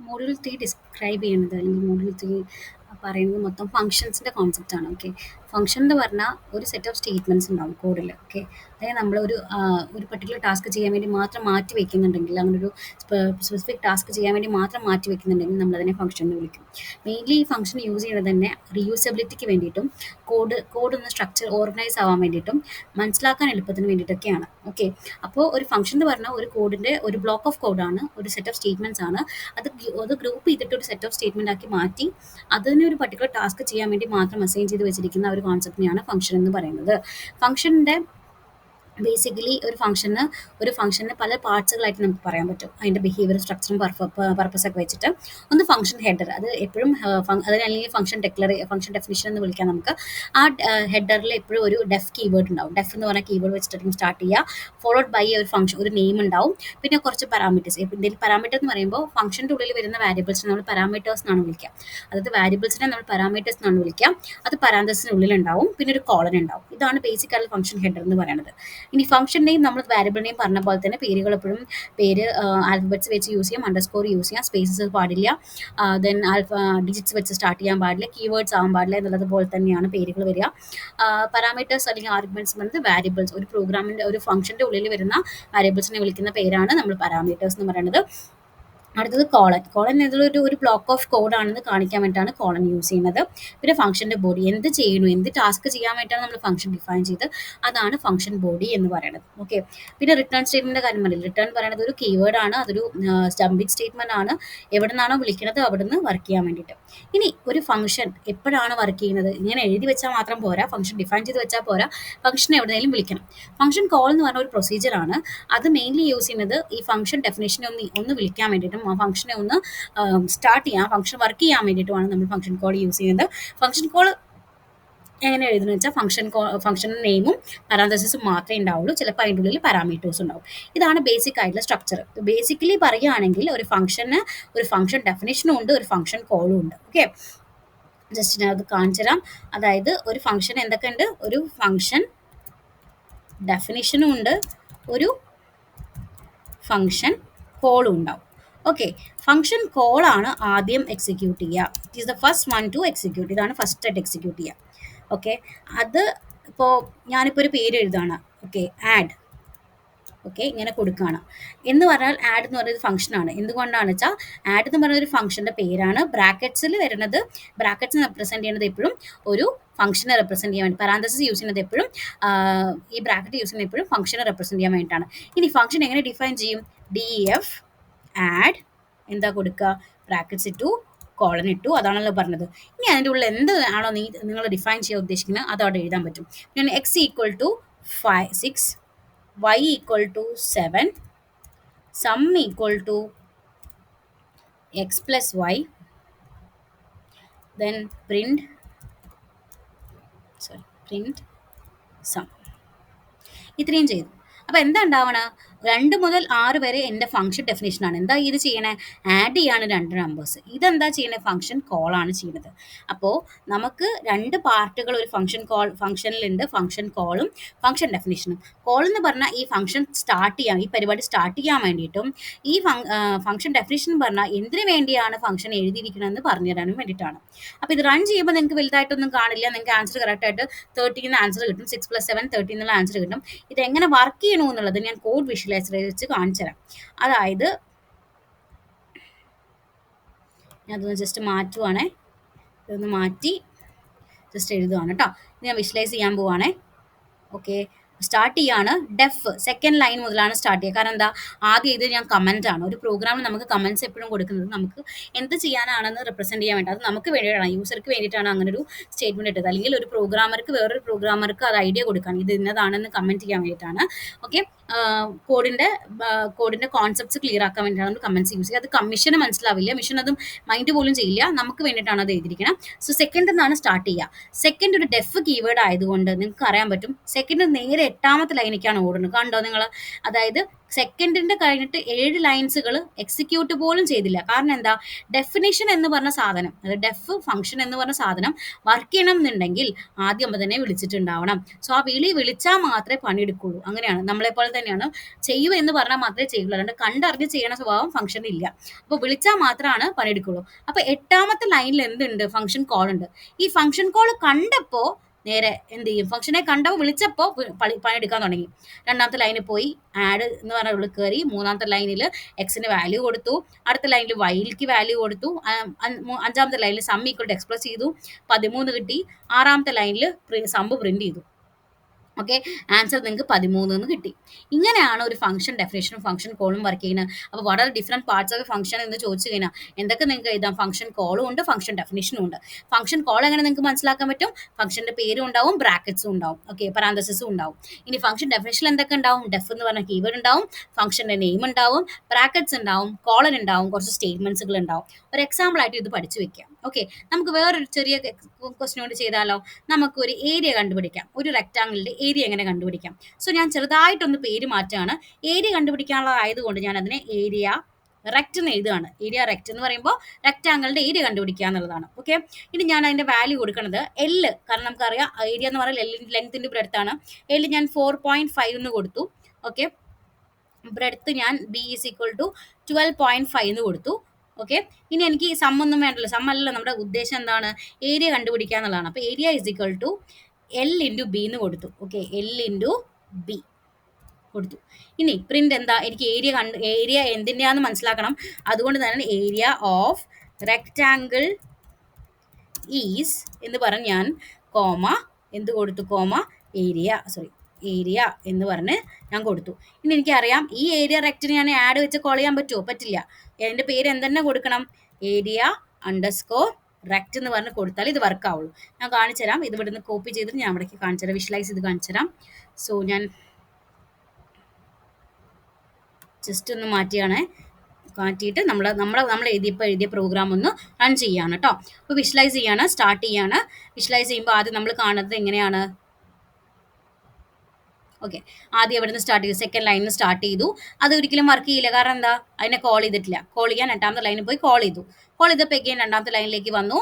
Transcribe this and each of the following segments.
Module 3 describe ചെയ്യുന്നത് അല്ലെങ്കിൽ module 3 പറയുന്നത് മൊത്തം ഫംഗ്ഷൻസിൻ്റെ കോൺസെപ്റ്റാണ്. ഓക്കെ, ഫംഗ്ഷൻ എന്ന് പറഞ്ഞാൽ ഒരു സെറ്റ് ഓഫ് സ്റ്റേറ്റ്മെൻറ്റ്സ് ഉണ്ടാവും കോഡിൽ. ഓക്കെ, അതായത് നമ്മളൊരു ഒരു പർട്ടിക്കുലർ ടാസ്ക് ചെയ്യാൻ വേണ്ടി മാത്രം മാറ്റി വെക്കുന്നുണ്ടെങ്കിൽ, അങ്ങനൊരു സ്പെസിഫിക് ടാസ്ക് ചെയ്യാൻ വേണ്ടി മാത്രം മാറ്റി വെക്കുന്നുണ്ടെങ്കിൽ നമ്മളതിനെ ഫംഗ്ഷൻ എന്ന് വിളിക്കും. മെയിൻലി ഈ ഫംഗ്ഷൻ യൂസ് ചെയ്യുന്നത് തന്നെ റീയൂസബിലിറ്റിക്ക് വേണ്ടിയിട്ടും കോഡ് ഒന്ന് സ്ട്രക്ചർ ഓർഗനൈസ് ആവാൻ വേണ്ടിയിട്ടും മനസ്സിലാക്കാൻ എളുപ്പത്തിന് വേണ്ടിയിട്ടൊക്കെയാണ്. ഓക്കെ, അപ്പോൾ ഒരു ഫംഗ്ഷൻ എന്ന് പറഞ്ഞാൽ ഒരു കോഡിൻ്റെ ഒരു ബ്ലോക്ക് ഓഫ് കോഡാണ്, ഒരു സെറ്റ് ഓഫ് സ്റ്റേറ്റ്മെൻറ്റ്സ് ആണ്. അത് ഗ്രൂപ്പ് ചെയ്തിട്ട് ഒരു സെറ്റ് ഓഫ് സ്റ്റേറ്റ്മെന്റ് ആക്കി മാറ്റി അതിന് ഒരു പർട്ടിക്കുലർ ടാസ്ക് ചെയ്യാൻ വേണ്ടി മാത്രം അസൈൻ ചെയ്ത് വെച്ചിരിക്കുന്ന ഒരു കോൺസെപ്റ്റിനെയാണ് ഫംഗ്ഷൻ എന്ന് പറയുന്നത്. ഫംഗ്ഷൻ്റെ ബേസിക്കലി ഒരു ഫംഗ്ഷന് പല പാർട്സുകളായിട്ട് നമുക്ക് പറയാൻ പറ്റും. അതിൻ്റെ ബിഹേവിയർ സ്ട്രക്ചറും പർപ്പസൊക്കെ വെച്ചിട്ട് ഒന്ന് ഫംഗ്ഷൻ ഹെഡർ, അത് എപ്പോഴും അതിനല്ലെങ്കിൽ ഫംഗ്ഷൻ ഡെഫിനിഷൻ എന്ന് വിളിക്കാം നമുക്ക്. ആ ഹെഡറിൽ എപ്പോഴും ഒരു ഡെഫ് കീവേഡ് ഉണ്ടാവും. ഡെഫ് എന്ന് പറഞ്ഞ കീവേഡ് വെച്ചിട്ടായിരിക്കും സ്റ്റാർട്ട് ചെയ്യുക. ഫോളോഡ് ബൈ ഒരു ഫംഗ്ഷൻ, ഒരു നെയിം ഉണ്ടാവും, പിന്നെ കുറച്ച് പാരാമീറ്റേഴ്സ്. എന്തെങ്കിലും പാരാമീറ്റർ എന്ന് പറയുമ്പോൾ ഫംഗ്ഷൻ്റെ ഉള്ളിൽ വരുന്ന വാരിയബിൾസിനെ നമ്മൾ പാരാമീറ്റേഴ്സ് എന്നാണ് വിളിക്കുക. അതായത് വാരിയബിൾസിനെ നമ്മൾ പാരാമീറ്റേഴ്സ് എന്നാണ് വിളിക്കുക. അത് പാരാന്തസിനുള്ളിൽ ഉണ്ടാവും, പിന്നെ ഒരു കോളൻ ഉണ്ടാവും. ഇതാണ് ബേസിക്കലി ഫംഗ്ഷൻ ഹെഡർ എന്ന് പറയുന്നത്. ഇനി ഫംഗ്ഷൻ നെയിം നമ്മൾ വാരിയബിൾ നെയിം പറഞ്ഞ പോലെ തന്നെ പേരുകൾ എപ്പോഴും ആൽഫബറ്റ്സ് വെച്ച് യൂസ് ചെയ്യാം, അണ്ടർസ്കോർ യൂസ് ചെയ്യാം, സ്പേസസ് പാടില്ല, ദെൻ ഡിജിറ്റ്സ് വെച്ച് സ്റ്റാർട്ട് ചെയ്യാൻ പാടില്ല, കീവേഡ്സ് ആവാൻ പാടില്ല എന്നുള്ളത് പോലെ തന്നെയാണ് പേരുകൾ വരിക. പാരാമീറ്റേഴ്സ് അല്ലെങ്കിൽ ആർഗ്യുമെന്റ്സ് വന്നത് വാരിയബിൾസ്, ഒരു പ്രോഗ്രാമിൻ്റെ ഒരു ഫംഗ്ഷൻ്റെ ഉള്ളിൽ വരുന്ന വാരിയബിൾസിനെ വിളിക്കുന്ന പേരാണ് നമ്മൾ പാരാമീറ്റേഴ്സ് എന്ന് പറയുന്നത്. അടുത്തത് കോളൻ എന്നുള്ളൊരു ഒരു ബ്ലോക്ക് ഓഫ് കോഡാണെന്ന് കാണിക്കാൻ വേണ്ടിയിട്ടാണ് കോളൻ യൂസ് ചെയ്യുന്നത്. പിന്നെ ഫംഗ്ഷൻ്റെ ബോഡി എന്ത് ചെയ്യുന്നു, എന്ത് ടാസ്ക് ചെയ്യാൻ വേണ്ടിയിട്ടാണ് നമ്മൾ ഫംഗ്ഷൻ ഡിഫൈൻ ചെയ്ത്, അതാണ് ഫംഗ്ഷൻ ബോഡി എന്ന് പറയുന്നത്. ഓക്കെ, പിന്നെ റിട്ടേൺ സ്റ്റേറ്റ്മെൻറ്റിൻ്റെ കാര്യം പറയില്ല. റിട്ടേൺ പറയുന്നത് ഒരു കീവേഡ് ആണ്, അതൊരു സ്റ്റംബിങ് സ്റ്റേറ്റ്മെൻറ്റ് ആണ്. എവിടെ നിന്നാണോ വിളിക്കുന്നത് അവിടെ നിന്ന് വർക്ക് ചെയ്യാൻ വേണ്ടിയിട്ട്. ഇനി ഒരു ഫംഗ്ഷൻ എപ്പോഴാണ് വർക്ക് ചെയ്യുന്നത്, ഇങ്ങനെ എഴുതി വെച്ചാൽ മാത്രം പോരാ, ഫംഗ്ഷൻ ഡിഫൈൻ ചെയ്ത് വെച്ചാൽ പോരാ, ഫംഗ്ഷൻ എവിടെയെങ്കിലും വിളിക്കണം. ഫംഗ്ഷൻ കോൾ എന്ന് പറഞ്ഞ ഒരു പ്രൊസീജിയറാണ്. അത് മെയിൻലി യൂസ് ചെയ്യുന്നത് ഈ ഫംഗ്ഷൻ ഡെഫിനേഷനെ ഒന്ന് വിളിക്കാൻ വേണ്ടിയിട്ടും ആ ഫംഗ്ഷനെ ഒന്ന് സ്റ്റാർട്ട് ചെയ്യാൻ, ഫംഗ്ഷൻ വർക്ക് ചെയ്യാൻ വേണ്ടിയിട്ടുമാണ് നമ്മൾ ഫംഗ്ഷൻ കോൾ യൂസ് ചെയ്യുന്നത്. ഫംഗ്ഷൻ കോൾ എങ്ങനെ എഴുതുന്നത് വെച്ചാൽ ഫംഗ്ഷൻ നെയിമും പാരാന്തസിസും മാത്രമേ ഉണ്ടാവുള്ളൂ. ചിലപ്പോൾ അതിൻ്റെ ഉള്ളിൽ പാരാമീറ്റേഴ്സ് ഉണ്ടാവും. ഇതാണ് ബേസിക് ആയിട്ടുള്ള സ്ട്രക്ചർ. ബേസിക്കലി പറയുകയാണെങ്കിൽ ഒരു ഫംഗ്ഷൻ ഡെഫിനേഷനും ഉണ്ട്, ഒരു ഫംഗ്ഷൻ കോളും ഉണ്ട്. ഓക്കെ, ജസ്റ്റ് ഞാൻ അത് കാണിച്ചു തരാം. അതായത് ഒരു ഫംഗ്ഷൻ എന്തൊക്കെയുണ്ട്, ഒരു ഫംഗ്ഷൻ ഡെഫിനേഷനും ഉണ്ട്, ഒരു ഫംഗ്ഷൻ കോളും ഉണ്ടാവും. ഓക്കെ, ഫംഗ്ഷൻ കോളാണ് ആദ്യം എക്സിക്യൂട്ട് ചെയ്യുക. It is the first one two execute. ഇതാണ് ഫസ്റ്റ് ആയിട്ട് എക്സിക്യൂട്ട് ചെയ്യുക. ഓക്കെ, അത് ഇപ്പോൾ ഞാനിപ്പോൾ ഒരു പേര് എഴുതാണ്. Okay, add. ഓക്കെ, ഇങ്ങനെ കൊടുക്കുകയാണ് എന്ന് പറഞ്ഞാൽ ആഡ് എന്ന് പറയുന്നത് ഫംഗ്ഷനാണ്. എന്തുകൊണ്ടാണെന്ന് വെച്ചാൽ ആഡ് എന്ന് പറയുന്ന ഒരു ഫംഗ്ഷൻ്റെ പേരാണ്. ബ്രാക്കറ്റ്സിൽ വരുന്നത്, ബ്രാക്കറ്റ്സിനെ റെപ്രസെൻറ്റ് ചെയ്യുന്നത് എപ്പോഴും ഒരു ഫംഗ്ഷനെ റെപ്രസെൻറ്റ് ചെയ്യാൻ വേണ്ടി. പാരാന്തസിസ് യൂസ് ചെയ്യുന്നത് എപ്പോഴും ഈ ബ്രാക്കറ്റ് യൂസ് ചെയ്യുന്നത് എപ്പോഴും ഫംഗ്ഷനെ റെപ്രസെൻറ്റ് ചെയ്യാൻ വേണ്ടിയിട്ടാണ്. ഇനി ഫംഗ്ഷൻ എങ്ങനെ ഡിഫൈൻ ചെയ്യും? df ആഡ് എന്താ കൊടുക്കുക, ബ്രാക്കറ്റ്സ് ഇട്ടു, കോളൻ ഇട്ടു, അതാണല്ലോ പറഞ്ഞത്. ഇനി അതിൻ്റെ ഉള്ളിൽ എന്ത് ആണോ നിങ്ങൾ ഡിഫൈൻ ചെയ്യാൻ ഉദ്ദേശിക്കുന്നത് അത് അവിടെ എഴുതാൻ പറ്റും. ഞാൻ x equal to 6, y equal to 7, sum equal to x plus y, then print sum. ഇത്രയും ചെയ്തു. അപ്പോൾ എന്താ ഉണ്ടാവണ, 2 മുതൽ 6 വരെ എൻ്റെ ഫംഗ്ഷൻ ഡെഫിനേഷനാണ്. എന്താ ഇത് ചെയ്യണേ, ആഡ് ചെയ്യാണ് 2 നമ്പേഴ്സ്. ഇതെന്താ ചെയ്യണേ, ഫംഗ്ഷൻ കോളാണ് ചെയ്യുന്നത്. അപ്പോൾ നമുക്ക് 2 പാർട്ടുകൾ ഒരു ഫംഗ്ഷനിലുണ്ട്, ഫംഗ്ഷൻ കോളും ഫംഗ്ഷൻ ഡെഫിനേഷനും. കോൾ എന്ന് പറഞ്ഞാൽ ഈ ഫംഗ്ഷൻ സ്റ്റാർട്ട് ചെയ്യാൻ, ഈ പരിപാടി സ്റ്റാർട്ട് ചെയ്യാൻ വേണ്ടിയിട്ടും, ഈ ഫംഗ്ഷൻ ഡെഫിനേഷൻ എന്ന് പറഞ്ഞാൽ എന്തിനു വേണ്ടിയാണ് ഫംഗ്ഷൻ എഴുതിയിരിക്കണമെന്ന് പറഞ്ഞു തരാനും വേണ്ടിയിട്ടാണ്. അപ്പോൾ ഇത് റൺ ചെയ്യുമ്പോൾ നിങ്ങൾക്ക് വലുതായിട്ടൊന്നും കാണില്ല, നിങ്ങൾക്ക് ആൻസർ കറക്റ്റായിട്ട് 13 എന്ന് ആൻസർ കിട്ടും, 6 + 7 13 എന്നുള്ള ആൻസർ കിട്ടും. ഇതെങ്ങനെ വർക്ക് ചെയ്യണമെന്നുള്ളത് ഞാൻ കോഡ് വിഷ്വലൈസർ വെച്ച് കാണിച്ചു തരാം. അതായത് ഞാനതൊന്ന് ജസ്റ്റ് മാറ്റുവാണേ, ഇതൊന്ന് മാറ്റി ജസ്റ്റ് എഴുതുവാണ് കേട്ടോ. ഇത് ഞാൻ വിഷ്വലൈസ് ചെയ്യാൻ പോവാണേ. ഓക്കെ, സ്റ്റാർട്ട് ചെയ്യാണ്. ഡെഫ് സെക്കൻഡ് ലൈൻ മുതലാണ് സ്റ്റാർട്ട് ചെയ്യുക. കാരണം എന്താ, ആദ്യം ഇത് ഞാൻ കമൻ്റ് ആണ്. ഒരു പ്രോഗ്രാമിൽ നമുക്ക് കമൻറ്റ്സ് എപ്പോഴും കൊടുക്കുന്നത് നമുക്ക് എന്ത് ചെയ്യാനാണെന്ന് റെപ്രസെൻറ്റ് ചെയ്യാൻ വേണ്ടി, അത് നമുക്ക് വേണ്ടിയിട്ടാണ്, യൂസർക്ക് വേണ്ടിയിട്ടാണ് അങ്ങനെ ഒരു സ്റ്റേറ്റ്മെൻറ്റ് ഇട്ടത്. അല്ലെങ്കിൽ ഒരു പ്രോഗ്രാമർക്ക് വേറൊരു പ്രോഗ്രാമർക്ക് അത് ഐഡിയ കൊടുക്കാൻ, ഇത് ഇന്നതാണെന്ന് കമൻറ്റ് ചെയ്യാൻ വേണ്ടിയിട്ടാണ്. ഓക്കെ, കോഡിൻ്റെ കോൺസെപ്റ്റ്സ് ക്ലിയർ ആക്കാൻ വേണ്ടിയിട്ടാണ് നമ്മൾ കമൻറ്റ്സ് യൂസ് ചെയ്യുക. അത് കമ്മീഷന് മനസ്സിലാവില്ല, മിഷൻ അതും മൈൻഡ് പോലും ചെയ്യില്ല, നമുക്ക് വേണ്ടിയിട്ടാണ് അത് എഴുതിയിരിക്കണം. സോ സെക്കൻഡ് എന്നാണ് സ്റ്റാർട്ട് ചെയ്യുക. സെക്കൻഡ് ഒരു ഡെഫ് കീവേഡ് ആയതുകൊണ്ട് നിങ്ങൾക്ക് അറിയാൻ പറ്റും, സെക്കൻഡ് നേരെ 8ാമത്തെ ലൈനിലേക്കാണ് ഓടുന്നത്. കണ്ടോ നിങ്ങൾ? അതായത് സെക്കൻഡിന്റെ കഴിഞ്ഞിട്ട് 7 ലൈൻസുകൾ എക്സിക്യൂട്ട് പോലും ചെയ്തില്ല. കാരണം എന്താ, ഡെഫിനിഷൻ എന്ന് പറഞ്ഞ സാധനം, അത് ഡെഫ് ഫംഗ്ഷൻ എന്ന് പറഞ്ഞ സാധനം വർക്ക് ചെയ്യണം എന്നുണ്ടെങ്കിൽ ആദ്യം തന്നെ വിളിച്ചിട്ടുണ്ടാവണം. സോ ആ വിളിച്ചാൽ മാത്രമേ പണിയെടുക്കുള്ളൂ. അങ്ങനെയാണ്, നമ്മളെ പോലെ തന്നെയാണ്. ചെയ്യൂ എന്ന് പറഞ്ഞാൽ മാത്രമേ ചെയ്യുള്ളൂ, അല്ലാണ്ട് കണ്ടറിഞ്ഞ് ചെയ്യണ സ്വഭാവം ഫംഗ്ഷൻ ഇല്ല. അപ്പോൾ വിളിച്ചാൽ മാത്രമാണ് പണിയെടുക്കുള്ളൂ. അപ്പൊ 8ാമത്തെ ലൈനിൽ എന്തുണ്ട്, ഫംഗ്ഷൻ കോൾ ഉണ്ട്. ഈ ഫംഗ്ഷൻ കോൾ കണ്ടപ്പോൾ നേരെ എന്ത് ചെയ്യും, ഫംഗ്ഷനെ കണ്ടപ്പോൾ വിളിച്ചപ്പോൾ പണിയെടുക്കാൻ തുടങ്ങി. 2ാമത്തെ ലൈനിൽ പോയി ആഡ് എന്ന് പറഞ്ഞ ഉള്ളിൽ കയറി. 3ാമത്തെ ലൈനിൽ എക്സിന് വാല്യൂ കൊടുത്തു. അടുത്ത ലൈനിൽ വൈക്ക് വാല്യൂ കൊടുത്തു. 5ാമത്തെ ലൈനിൽ സം ഈക്വൽ ടു എക്സ്പ്രസ് ചെയ്തു, 13 കിട്ടി. 6ാമത്തെ ലൈനിൽ സമ്പ് പ്രിന്റ് ചെയ്തു. ഓക്കെ, ആൻസർ നിങ്ങൾക്ക് 13 എന്ന് കിട്ടി. ഇങ്ങനെയാണ് ഒരു ഫംഗ്ഷൻ ഡെഫിനേഷനും ഫംഗ്ഷൻ കോളും വർക്ക് ചെയ്യുന്നത്. അപ്പോൾ വളരെ ഡിഫറെൻറ്റ് പാർട്സ് ഓഫ് ഫംഗ്ഷൻ എന്ന് ചോദിച്ചു കഴിഞ്ഞാൽ എന്തൊക്കെ നിങ്ങൾക്ക് എഴുതാം, ഫംഗ്ഷൻ കോളും ഉണ്ട്, ഫംഗ്ഷൻ ഡെഫിനേഷനും ഉണ്ട്. ഫംഗ്ഷൻ കോൾ എങ്ങനെ നിങ്ങൾക്ക് മനസ്സിലാക്കാൻ പറ്റും, ഫംഗ്ഷന്റെ പേരും ഉണ്ടാവും, ബ്രാക്കറ്റ്സും ഉണ്ടാവും, ഓക്കെ, പരാന്തസിസും ഉണ്ടാവും. ഇനി ഫംഗ്ഷൻ ഡെഫിനേഷൻ എന്തൊക്കെ ഉണ്ടാവും, ഡെഫ് എന്ന് പറഞ്ഞ കീവേഡ് ഉണ്ടാവും, ഫംഗ്ഷന്റെ നെയിം ഉണ്ടാവും, ബ്രാക്കറ്റ്സ് ഉണ്ടാവും, കോളൻ ഉണ്ടാവും, കുറച്ച് സ്റ്റേറ്റ്മെന്റ്സുകൾ ഉണ്ടാവും. ഒരു എക്സാമ്പിൾ ആയിട്ട് ഇത് പഠിച്ചു വെക്കാം. ഓക്കെ, നമുക്ക് വേറൊരു ചെറിയ ക്വസ്റ്റ്യൻ കൊണ്ട് ചെയ്താലോ. നമുക്ക് ഒരു ഏരിയ കണ്ടുപിടിക്കാം, ഒരു റെക്ടാങ്കിളിന്റെ ഏരിയ എങ്ങനെ കണ്ടുപിടിക്കാം. സോ ഞാൻ ചെറുതായിട്ടൊന്ന് പേര് മാറ്റാണ്. ഏരിയ കണ്ടുപിടിക്കാനുള്ളതായതുകൊണ്ട് ഞാൻ അതിനെ ഏരിയ റെക്റ്റ് എന്ന് എഴുതുകയാണ്. ഏരിയ റെക്റ്റ് എന്ന് പറയുമ്പോൾ റെക്ടാങ്കിളിന്റെ ഏരിയ കണ്ടുപിടിക്കുക എന്നുള്ളതാണ്. ഓക്കെ, ഇനി ഞാൻ അതിന്റെ വാല്യൂ കൊടുക്കുന്നത് എല്, കാരണം നമുക്കറിയാം ഏരിയ എന്ന് പറയുന്നത് ലെങ്ത്തിന്റെ ബ്രെഡ്ത്താണ്. എല് ഞാൻ 4.5 എന്ന് കൊടുത്തു. ഓക്കെ, ബ്രെഡ്ത്ത് ഞാൻ ബി ഈസ് ഈക്വൽ ടു 12.5 എന്ന് കൊടുത്തു. ഓക്കെ, ഇനി എനിക്ക് ഈ സം ഒന്നും വേണ്ടല്ലോ, സം അല്ലല്ലോ നമ്മുടെ ഉദ്ദേശം, എന്താണ്, ഏരിയ കണ്ടുപിടിക്കുക എന്നുള്ളതാണ്. അപ്പോൾ area is equal to L into B എന്ന് കൊടുത്തു. ഓക്കെ, എൽ ഇൻറ്റു ബി കൊടുത്തു. ഇനി പ്രിന്റ് എന്താ, എനിക്ക് ഏരിയ എന്തിൻ്റെയാന്ന് മനസ്സിലാക്കണം. അതുകൊണ്ട് തന്നെ ഏരിയ ഓഫ് റെക്റ്റാങ്കിൾ ഈസ് എന്ന് പറഞ്ഞ് ഞാൻ കോമ എന്ത് കൊടുത്തു, കോമ ഏരിയ എന്ന് പറഞ്ഞ് ഞാൻ കൊടുത്തു. ഇനി എനിക്കറിയാം ഈ ഏരിയ റെക്റ്റിന് ഞാൻ ആഡ് വെച്ച് കോൾ ചെയ്യാൻ പറ്റുമോ, പറ്റില്ല. എൻ്റെ പേര് എന്തെന്നെ കൊടുക്കണം, ഏരിയ അണ്ടർസ്കോർ റെക്റ്റ് എന്ന് പറഞ്ഞ് കൊടുത്താൽ ഇത് വർക്ക് ആവുള്ളൂ. ഞാൻ കാണിച്ചു തരാം, ഇത് ഇവിടുന്ന് കോപ്പി ചെയ്തിട്ട് ഞാൻ അവിടേക്ക് കാണിച്ചു തരാം, വിഷ്വലൈസ് ചെയ്ത് കാണിച്ചു തരാം. സോ ഞാൻ ജസ്റ്റ് ഒന്ന് മാറ്റിയിട്ട് നമ്മൾ എഴുതിയ പ്രോഗ്രാം ഒന്ന് റൺ ചെയ്യാണ് കേട്ടോ. അപ്പോൾ വിഷ്വലൈസ് ചെയ്യാണ്, സ്റ്റാർട്ട് ചെയ്യാണ്. വിഷ്വലൈസ് ചെയ്യുമ്പോൾ ആദ്യം നമ്മൾ കാണുന്നത് എങ്ങനെയാണ്, ഓക്കെ, ആദ്യം എവിടെ നിന്ന് സ്റ്റാർട്ട് ചെയ്തു, സെക്കൻഡ് ലൈനിൽ നിന്ന് സ്റ്റാർട്ട് ചെയ്തു. അത് ഒരിക്കലും വർക്ക് ചെയ്യില്ല, കാരണം എന്താ, അതിനെ കോൾ ചെയ്തിട്ടില്ല. കോൾ ചെയ്യാൻ 2ാമത്തെ ലൈനിൽ പോയി കോൾ ചെയ്തപ്പോൾ എഗെയിൻ 2ാമത്തെ ലൈനിലേക്ക് വന്നു.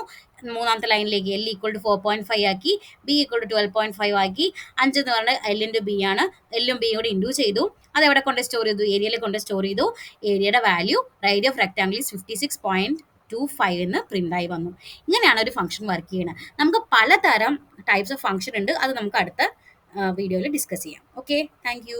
3ാമത്തെ ലൈനിലേക്ക് എൽ ഈക്വൽ ടു 4.5 ആക്കി, ബി ഈക്വൽ ടു 12.5 ആക്കി. 5 എന്ന് പറഞ്ഞാൽ എൽ ഇൻറ്റു ബി ആണ്, എല്ലും ബിയും കൂടി ഇൻഡ്യൂ ചെയ്തു. അത് എവിടെ കൊണ്ട് സ്റ്റോർ ചെയ്തു, ഏരിയയിൽ കൊണ്ട് സ്റ്റോർ ചെയ്തു. ഏരിയയുടെ വാല്യൂ റേഡിയസ് ഓഫ് റെക്ടാങ്കിൾ 56.25 എന്ന് പ്രിന്റ് ആയി വന്നു. ഇങ്ങനെയാണ് ഒരു ഫംഗ്ഷൻ വർക്ക് ചെയ്യുന്നത്. നമുക്ക് പലതരം ടൈപ്സ് ഓഫ് ഫംഗ്ഷൻ ഉണ്ട്, അത് നമുക്ക് അടുത്ത വീഡിയോയിൽ ഡിസ്കസ് ചെയ്യാം. Okay, thank you.